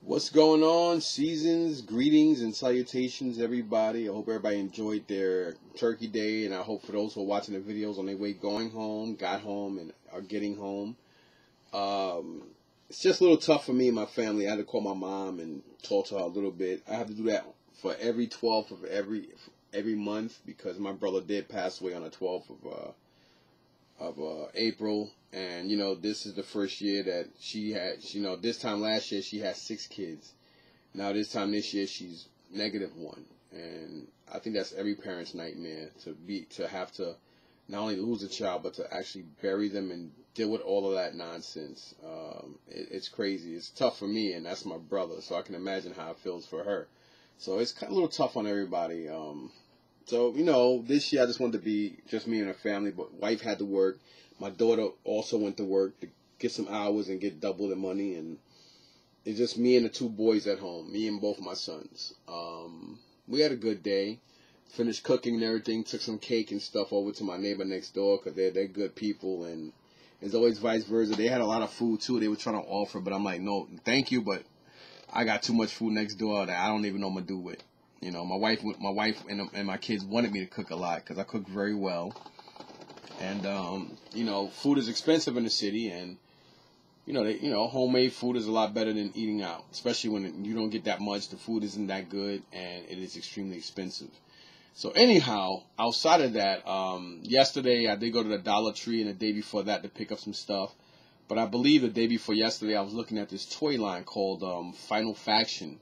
What's going on? Seasons, greetings, and salutations, everybody. I hope everybody enjoyed their Turkey Day, and I hope for those who are watching the videos on their way going home, got home, and are getting home. It's just a little tough for me and my family. I had to call my mom and talk to her a little bit. I have to do that for every 12th of every month because my brother did pass away on the 12th of April. And, you know, this is the first year that she had, you know, this time last year she had 6 kids. Now this time this year she's -1. And I think that's every parent's nightmare to have to not only lose a child, but to actually bury them and deal with all of that nonsense. It's crazy. It's tough for me, and that's my brother, so I can imagine how it feels for her. So it's kind of a little tough on everybody. So, you know, this year I just wanted to be just me and her family, but wife had to work. My daughter also went to work to get some hours and get double the money, and it's just me and the 2 boys at home, me and both my sons. We had a good day, finished cooking and everything, took some cake and stuff over to my neighbor next door because they're good people, and it's always vice versa. They had a lot of food too they were trying to offer, but I'm like, no, thank you, but I got too much food next door that I don't even know what I'm going to do with. You know, my wife and my kids wanted me to cook a lot because I cook very well. And, you know, food is expensive in the city, and, you know, homemade food is a lot better than eating out, especially when you don't get that much. The food isn't that good, and it is extremely expensive. So anyhow, outside of that, yesterday I did go to the Dollar Tree, and the day before that to pick up some stuff. But I believe the day before yesterday I was looking at this toy line called Final Faction.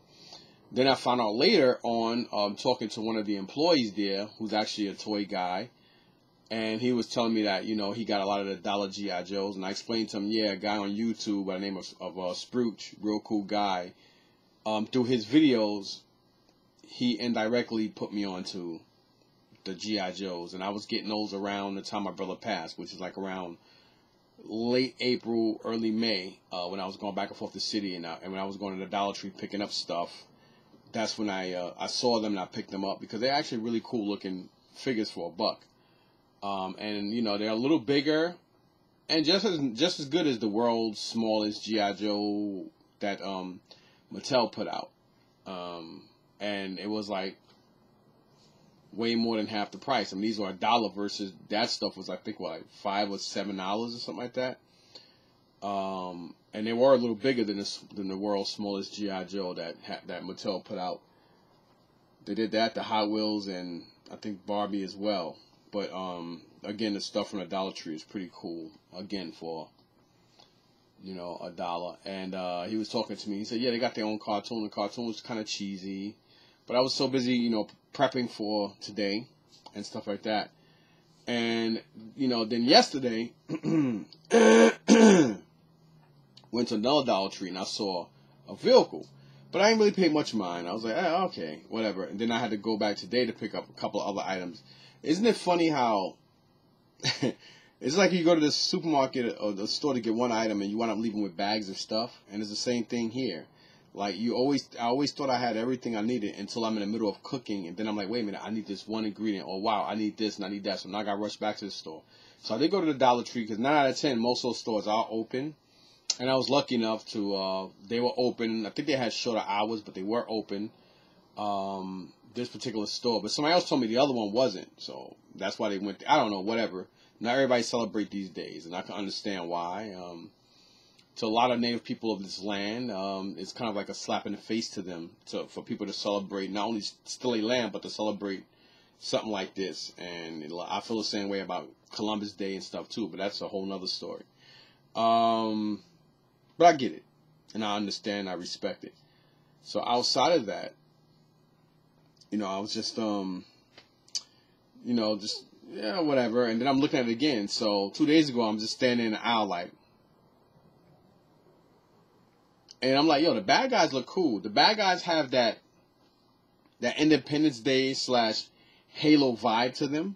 Then I found out later on, talking to one of the employees there, who's actually a toy guy, and he was telling me that, you know, he got a lot of the Dollar G.I. Joes, and I explained to him, yeah, a guy on YouTube by the name of Sprooch, real cool guy, through his videos, he indirectly put me onto the G.I. Joes, and I was getting those around the time my brother passed, which is like around late April, early May, when I was going back and forth to the city, and when I was going to the Dollar Tree picking up stuff. That's when I saw them and I picked them up because they're actually really cool looking figures for $1. And you know, they're a little bigger and just as good as the world's smallest G.I. Joe that Mattel put out. And it was like way more than half the price. I mean, these are $1 versus that stuff was, I think, what, like $5 or $7 or something like that. And they were a little bigger than the world's smallest G.I. Joe that Mattel put out. They did that, the Hot Wheels, and I think Barbie as well. But again, the stuff from the Dollar Tree is pretty cool. Again, for, you know, $1. And he was talking to me. He said, yeah, they got their own cartoon. The cartoon was kind of cheesy, but I was so busy, you know, prepping for today and stuff like that. And you know, then yesterday, went to another Dollar Tree and I saw a vehicle, but I didn't really pay much mind. I was like, okay, whatever. And then I had to go back today to pick up a couple of other items. Isn't it funny how it's like you go to the supermarket or the store to get one item and you wind up leaving with bags of stuff? And it's the same thing here. Like I always thought I had everything I needed until I'm in the middle of cooking, and then I'm like, wait a minute, I need this one ingredient. Oh wow, I need this and I need that. So now I got to rush back to the store. So I did go to the Dollar Tree because 9 out of 10 most of those stores are open. And I was lucky enough to, they were open. I think they had shorter hours, but they were open, this particular store. But somebody else told me the other one wasn't, so that's why they went there. I don't know, whatever. Not everybody celebrate these days, and I can understand why. To a lot of native people of this land, it's kind of like a slap in the face to them, for people to celebrate, not only still a land, but to celebrate something like this. And I feel the same way about Columbus Day and stuff too, but that's a whole nother story. But I get it, and I understand, I respect it. So outside of that, you know, I was just, you know, just, yeah, whatever. And then I'm looking at it again. So 2 days ago, I'm just standing in the aisle like, and I'm like, yo, the bad guys look cool. The bad guys have that Independence Day / Halo vibe to them.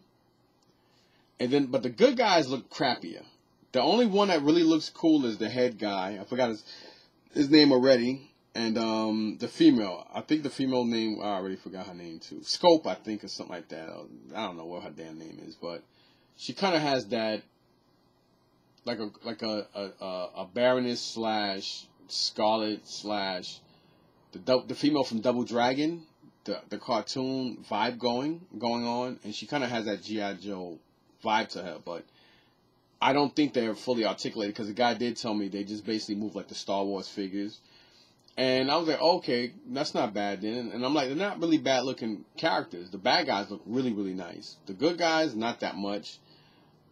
And then, but the good guys look crappier. The only one that really looks cool is the head guy. I forgot his name already. And the female. I think the female name, I already forgot her name too. Scope, I think, or something like that. I don't know what her damn name is, but she kind of has that, like a Baroness / Scarlet the female from Double Dragon, the cartoon vibe going on, and she kind of has that G.I. Joe vibe to her, but I don't think they're fully articulated, because the guy did tell me they just basically move like the Star Wars figures. And I was like, okay, that's not bad then. And I'm like, they're not really bad looking characters. The bad guys look really, really nice. The good guys, not that much.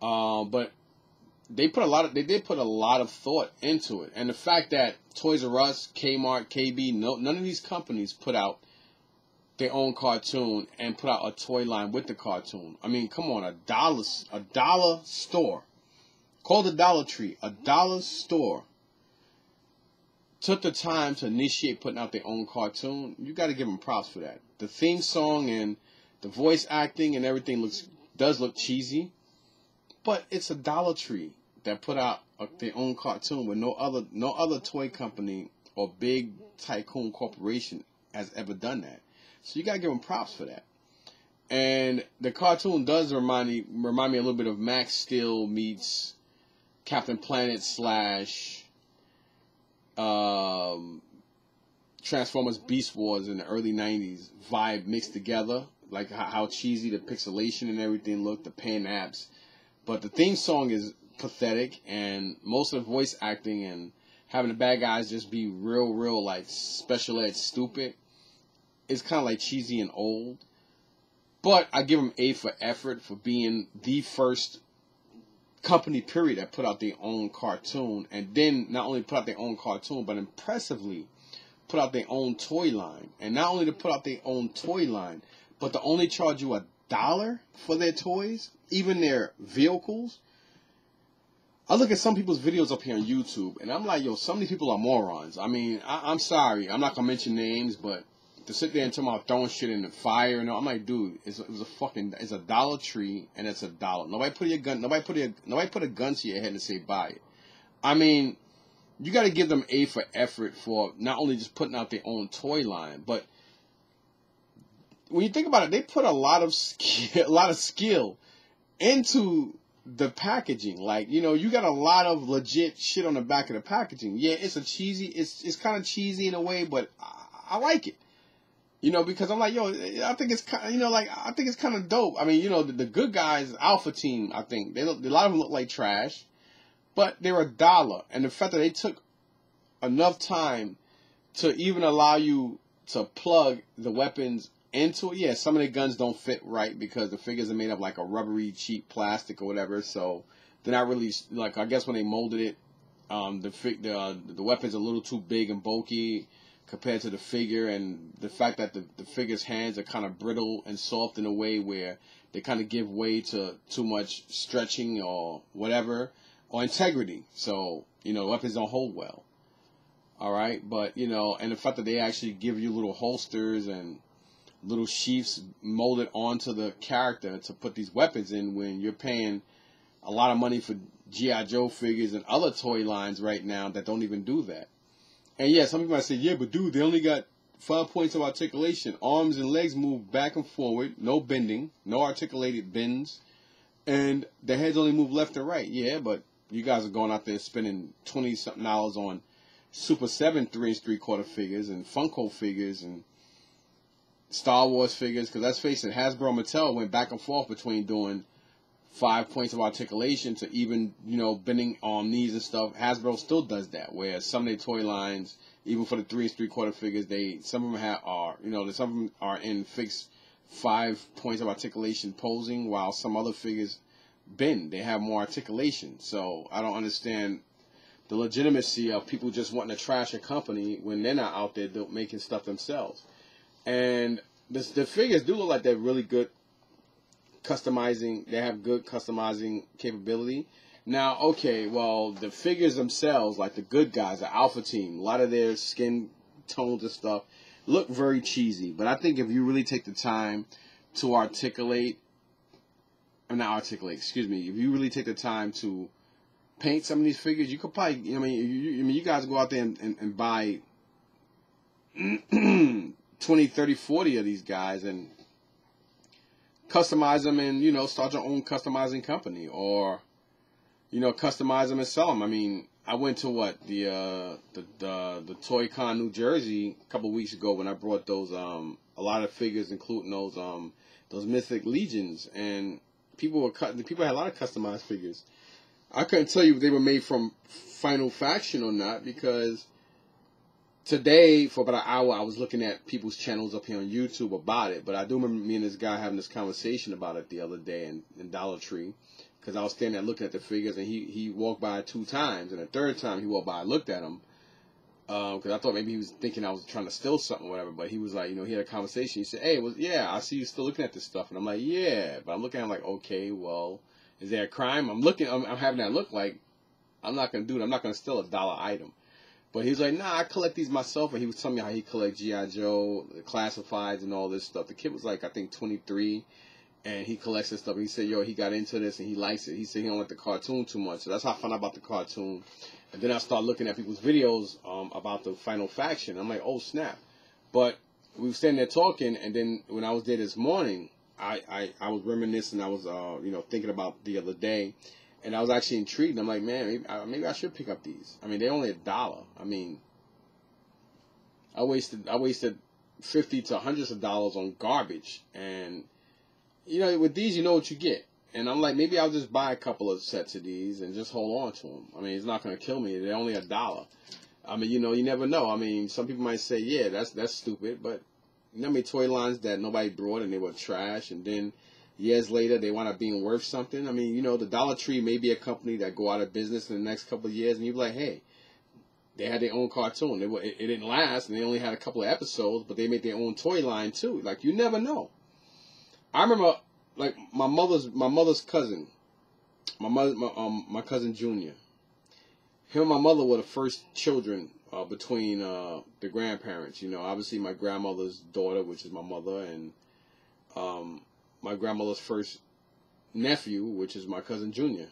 But they did put a lot of thought into it. And the fact that Toys R Us, Kmart, KB, none of these companies put out their own cartoon and put out a toy line with the cartoon. I mean, come on, a dollar store, called the Dollar Tree, a dollar store, took the time to initiate putting out their own cartoon. You got to give them props for that. The theme song and the voice acting and everything does look cheesy, but it's a Dollar Tree that put out their own cartoon where no other toy company or big tycoon corporation has ever done that. So you got to give them props for that. And the cartoon does remind me a little bit of Max Steel meets Captain Planet / Transformers Beast Wars in the early 90s vibe mixed together, like how cheesy the pixelation and everything looked, the pan-apps. But the theme song is pathetic, and most of the voice acting and having the bad guys just be real like special ed stupid is kind of like cheesy and old. But I give them A for effort for being the first company period that put out their own cartoon, and then not only put out their own cartoon, but impressively put out their own toy line. And not only to put out their own toy line, but to only charge you $1 for their toys, even their vehicles. I look at some people's videos up here on YouTube, and I'm like, yo, some of these people are morons. I mean, I'm sorry, I'm not gonna mention names, but to sit there and talk about throwing shit in the fire and all, I'm like, dude, it's a Dollar Tree, and it's $1. Nobody put a gun to your head and say buy it. I mean, you got to give them A for effort for not only just putting out their own toy line, but when you think about it, they put a lot of skill into the packaging. Like, you know, you got a lot of legit shit on the back of the packaging. Yeah, it's kind of cheesy in a way, but I like it. You know, because I'm like, yo, I think it's kind of, you know, like, I think it's kind of dope. I mean, you know, the good guys, Alpha Team, I think, a lot of them look like trash, but they're $1. And the fact that they took enough time to even allow you to plug the weapons into it. Yeah, some of the guns don't fit right because the figures are made of like a rubbery, cheap plastic or whatever, so they're not really, like, I guess when they molded it, the weapons are a little too big and bulky compared to the figure, and the fact that the figure's hands are kind of brittle and soft in a way where they kind of give way to too much stretching or whatever, or integrity. So, you know, weapons don't hold well. All right, but, you know, and the fact that they actually give you little holsters and little sheaths molded onto the character to put these weapons in when you're paying a lot of money for G.I. Joe figures and other toy lines right now that don't even do that. And yeah, some people might say, yeah, but dude, they only got 5 points of articulation. Arms and legs move back and forward, no bending, no articulated bends, and the heads only move left and right. Yeah, but you guys are going out there spending $20-something on Super 7 3 3/4 figures and Funko figures and Star Wars figures, because let's face it, Hasbro and Mattel went back and forth between doing 5 points of articulation to even, you know, bending on knees and stuff. Hasbro still does that, where some of their toy lines, even for the 3 3/4 figures, some of them are in fixed 5 points of articulation posing, while some other figures bend. They have more articulation. So I don't understand the legitimacy of people just wanting to trash a company when they're not out there making stuff themselves. And the figures do look like they're really good customizing. They have good customizing capability. Now, okay, well, the figures themselves, like the good guys, the Alpha Team, a lot of their skin tones and stuff look very cheesy. But I think if you really take the time to if you really take the time to paint some of these figures, you could probably, you guys go out there and buy 20, 30, 40 of these guys and customize them and, start your own customizing company, or, customize them and sell them. I mean, I went to what the Toy Con, New Jersey, a couple of weeks ago when I brought those a lot of figures, including those Mythic Legions, and people had a lot of customized figures. I couldn't tell you if they were made from Final Faction or not, because today for about an hour I was looking at people's channels up here on YouTube about it. But I do remember me and this guy having this conversation about it the other day in Dollar Tree. Because I was standing there looking at the figures, and he walked by 2 times, and the third time he walked by, I looked at him, because I thought maybe he was thinking I was trying to steal something or whatever, but he was like, he had a conversation. He said, hey, yeah, I see you still looking at this stuff. And I'm like, yeah, but I'm looking at him like, okay, well, is there a crime? I'm having that look like, I'm not going to do it. I'm not going to steal a dollar item. But he was like, nah, I collect these myself, and he was telling me how he collects G.I. Joe, the classifieds, and all this stuff. The kid was like, I think 23. And he collects this stuff. He said, he got into this and he likes it. He said he don't like the cartoon too much. So that's how I found out about the cartoon. And then I started looking at people's videos about the Final Faction. I'm like, oh, snap. But we were standing there talking, and then when I was there this morning, I was reminiscing. I was, thinking about the other day. And I was actually intrigued. I'm like, man, maybe I should pick up these. I mean, they're only $1. I mean, I wasted 50 to hundreds of dollars on garbage. And with these, you know what you get. And I'm like, maybe I'll just buy a couple of sets of these and just hold on to them. I mean, it's not going to kill me. They're only $1. I mean, you never know. I mean, some people might say, yeah, that's stupid. But how many toy lines that nobody brought and they were trash, and then years later they wound up being worth something? I mean, the Dollar Tree may be a company that go out of business in the next couple of years, and you're like, hey, they had their own cartoon. It didn't last, and they only had a couple of episodes, but they made their own toy line too. Like, you never know. I remember, like, my mother's cousin, my cousin Junior. Him and my mother were the first children between the grandparents. Obviously my grandmother's daughter, which is my mother, and my grandmother's first nephew, which is my cousin Junior.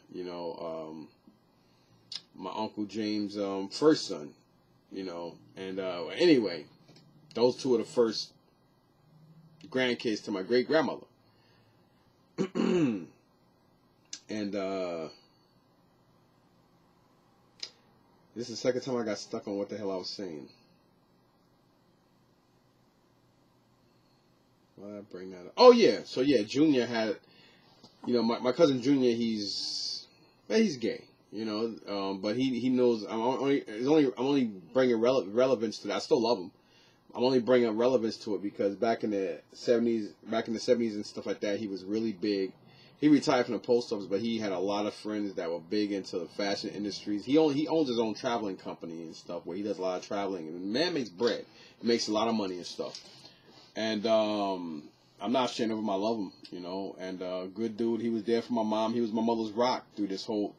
My Uncle James' first son. And anyway, those two are the first grandkids to my great grandmother. And this is the second time I got stuck on what the hell I was saying. Why did I bring that up? Oh yeah, so yeah, Junior had, my cousin Junior. He's gay, but he knows. I'm only bringing relevance to that. I still love him. I'm only bringing relevance to it because back in the 70s and stuff like that, he was really big. He retired from the post office, but he had a lot of friends that were big into the fashion industries. He owns his own traveling company and stuff where he does a lot of traveling. And the man makes bread. He makes a lot of money and stuff. And I'm not ashamed of him. I love him, And good dude. He was there for my mom. He was my mother's rock through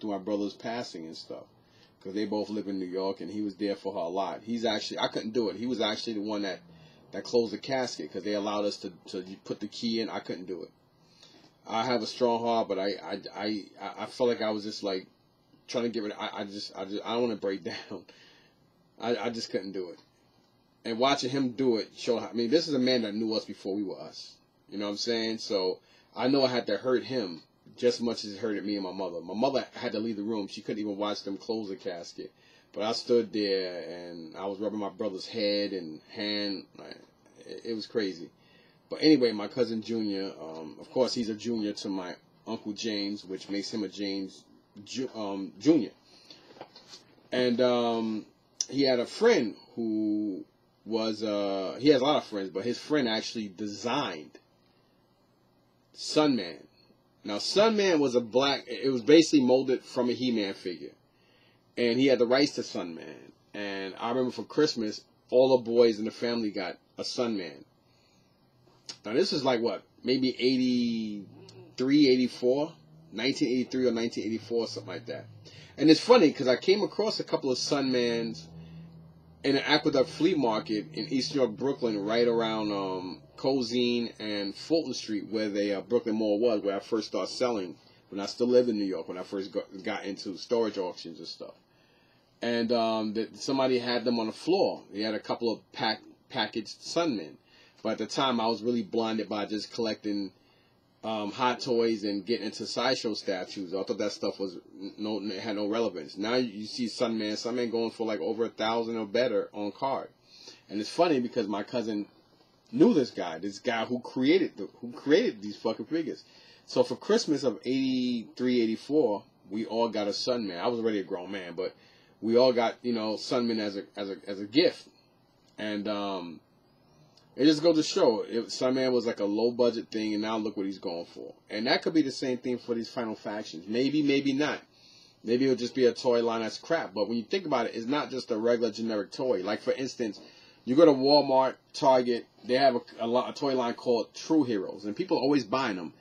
my brother's passing and stuff. Because they both live in New York, and he was there for her a lot. I couldn't do it. He was actually the one that closed the casket because they allowed us to put the key in. I couldn't do it. I have a strong heart, but I felt like I was just like trying to get rid of. I don't want to break down. I just couldn't do it. And watching him do it showed. This is a man that knew us before we were us. You know what I'm saying? So I know I had to hurt him just as much as it hurted me and my mother. My mother had to leave the room. She couldn't even watch them close the casket. But I stood there, and I was rubbing my brother's head and hand. It was crazy. But anyway, my cousin Junior, of course, he's a junior to my Uncle James, which makes him a James Junior. And he had a friend who was, he has a lot of friends, but his friend actually designed Sunman. Now, Sunman was it was basically molded from a He-Man figure. And he had the rights to Sunman. And I remember for Christmas, all the boys in the family got a Sunman. Now, this is like what? Maybe 83, 84? 1983 or 1984, something like that. And it's funny because I came across a couple of Sunmans in an Aqueduct flea market in East New York, Brooklyn, right around Cozine and Fulton Street, where the Brooklyn Mall was, where I first started selling when I still lived in New York, when I first got into storage auctions and stuff. And somebody had them on the floor. They had a couple of packaged Sunmen. But at the time, I was really blinded by just collecting Hot Toys and getting into sideshow statues. I thought that stuff had no relevance. Now you see Sunman going for like over $1,000 or better on card. And it's funny because my cousin knew this guy who created these fucking figures. So for Christmas of 83, 84, we all got a Sunman. I was already a grown man, but we all got, Sunman as a gift. And it just goes to show, Sunman was like a low budget thing, and now look what he's going for. And that could be the same thing for these Final Factions. Maybe, maybe not. Maybe it'll just be a toy line that's crap. But when you think about it, it's not just a regular generic toy. Like, for instance, you go to Walmart, Target, they have a toy line called True Heroes, and people are always buying them.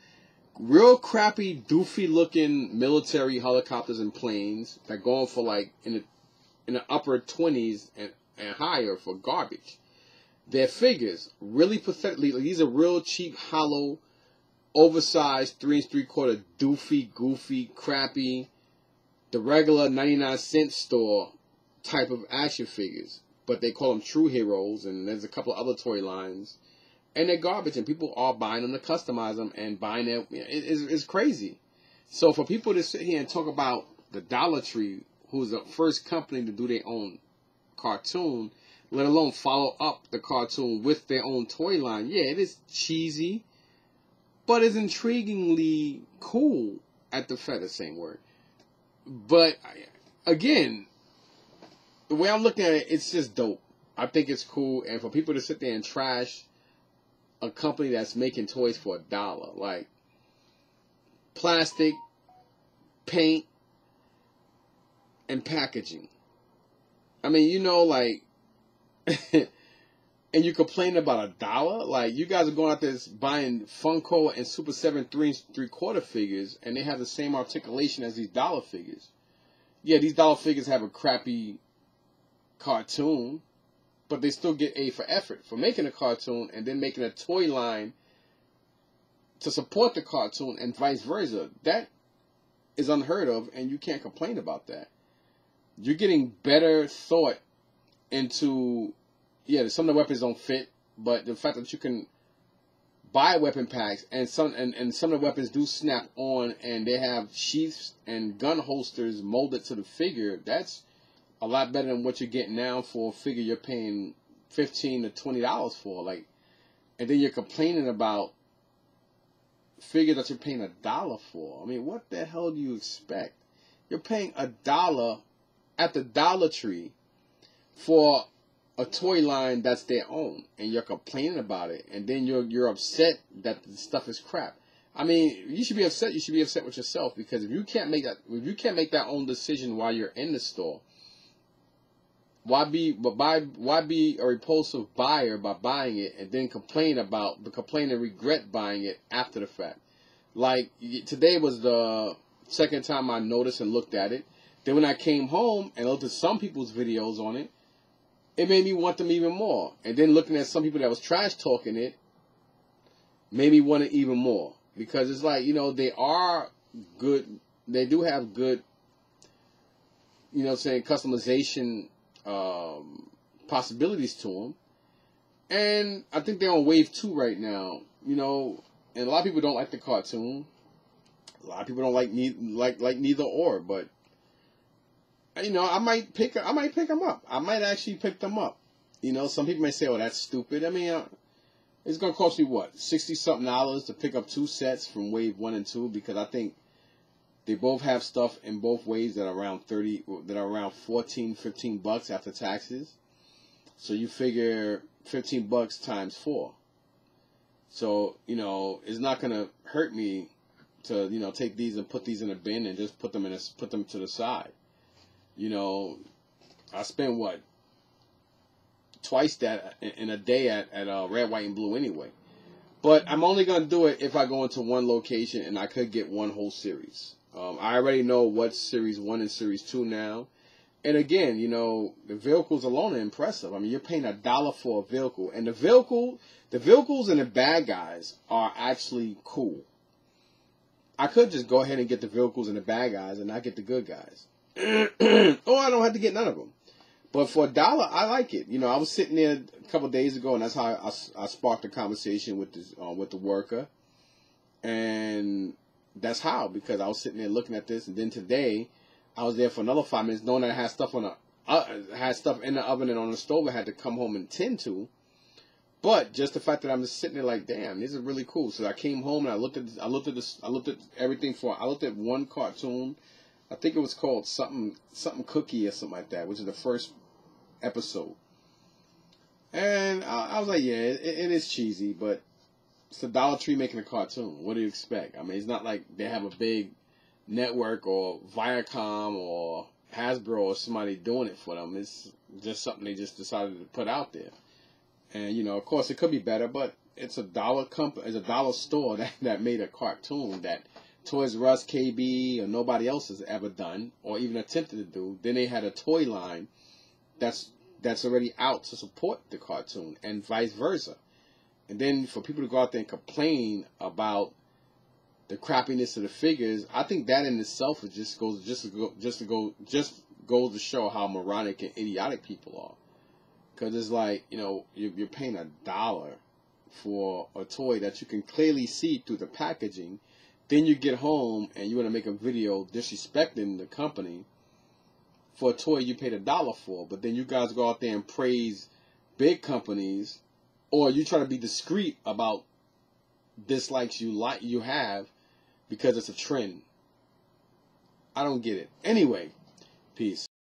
Real crappy, doofy-looking military helicopters and planes that go on for, like, in the upper 20s and higher for garbage. Their figures, really pathetically, like, these are real cheap, hollow, oversized, 3 3/4, doofy, goofy, crappy, the regular 99-cent store type of action figures. But they call them True Heroes, and there's a couple of other toy lines. And they're garbage, and people are buying them to customize them and buying them. It's crazy. So for people to sit here and talk about the Dollar Tree, who's the first company to do their own cartoon, let alone follow up the cartoon with their own toy line, yeah, it is cheesy, but it's intriguingly cool at the same word. But, again, the way I'm looking at it, it's just dope. I think it's cool, and for people to sit there and trash a company that's making toys for $1, like plastic, paint, and packaging. I mean, like, and you complain about $1? Like, you guys are going out there buying Funko and Super 7 3 3/4 figures, and they have the same articulation as these dollar figures. Yeah, these dollar figures have a crappy cartoon, but they still get A for effort for making a cartoon and then making a toy line to support the cartoon and vice versa. That is unheard of, and you can't complain about that. You're getting better thought into, yeah, some of the weapons don't fit, but the fact that you can buy weapon packs and some of the weapons do snap on and they have sheaths and gun holsters molded to the figure, that's a lot better than what you're getting now for a figure you're paying $15 to $20 for. Like, and then you're complaining about figures that you're paying $1 for. I mean, what the hell do you expect? You're paying $1 at the Dollar Tree for a toy line that's their own, and you're complaining about it, and then you're upset that the stuff is crap. I mean, you should be upset. You should be upset with yourself, because if you can't make that own decision while you're in the store, why be a repulsive buyer by buying it and then complain and regret buying it after the fact? Like, today was the second time I noticed and looked at it. Then when I came home and looked at some people's videos on it, it made me want them even more. And then looking at some people that was trash talking it made me want it even more. Because it's like, they are good. They do have good, customization possibilities to them. And I think they're on wave 2 right now. And a lot of people don't like the cartoon. A lot of people don't like neither or, but I might pick them up. I might actually pick them up. Some people may say, "Oh, that's stupid." I mean, it's gonna cost me what, $60-something to pick up 2 sets from wave 1 and 2, because I think they both have stuff in both waves that are around $14, $15 after taxes. So you figure $15 times 4. So it's not gonna hurt me to take these and put these in a bin and just put them to the side. I spend twice that in a day at Red, White, and Blue anyway. But I'm only going to do it if I go into one location and I could get one whole series. I already know what's Series 1 and Series 2 now. And again, the vehicles alone are impressive. I mean, you're paying $1 for a vehicle. And the vehicles and the bad guys are actually cool. I could just go ahead and get the vehicles and the bad guys and not get the good guys. Or I don't have to get none of them. But for $1, I like it. I was sitting there a couple of days ago, and that's how I sparked a conversation with the worker. And that's how, because I was sitting there looking at this, and then today I was there for another 5 minutes, knowing that I had stuff had stuff in the oven and on the stove I had to come home and tend to. But just the fact that I'm just sitting there like, damn, this is really cool. So I came home and I looked at everything I looked at one cartoon. I think it was called something Cookie or something like that, which is the first episode. And I was like, yeah, it is cheesy, but it's the Dollar Tree making a cartoon. What do you expect? I mean, it's not like they have a big network or Viacom or Hasbro or somebody doing it for them. It's just something they just decided to put out there. And, you know, of course, it could be better, but it's a dollar store that made a cartoon that Toys R Us, KB, or nobody else has ever done or even attempted to do. Then they had a toy line that's already out to support the cartoon, and vice versa. And then for people to go out there and complain about the crappiness of the figures, I think that in itself goes to show how moronic and idiotic people are. Because it's like, you know, you're paying $1 for a toy that you can clearly see through the packaging. Then you get home and you want to make a video disrespecting the company for a toy you paid $1 for. But then you guys go out there and praise big companies, or you try to be discreet about dislikes you have because it's a trend. I don't get it. Anyway, peace.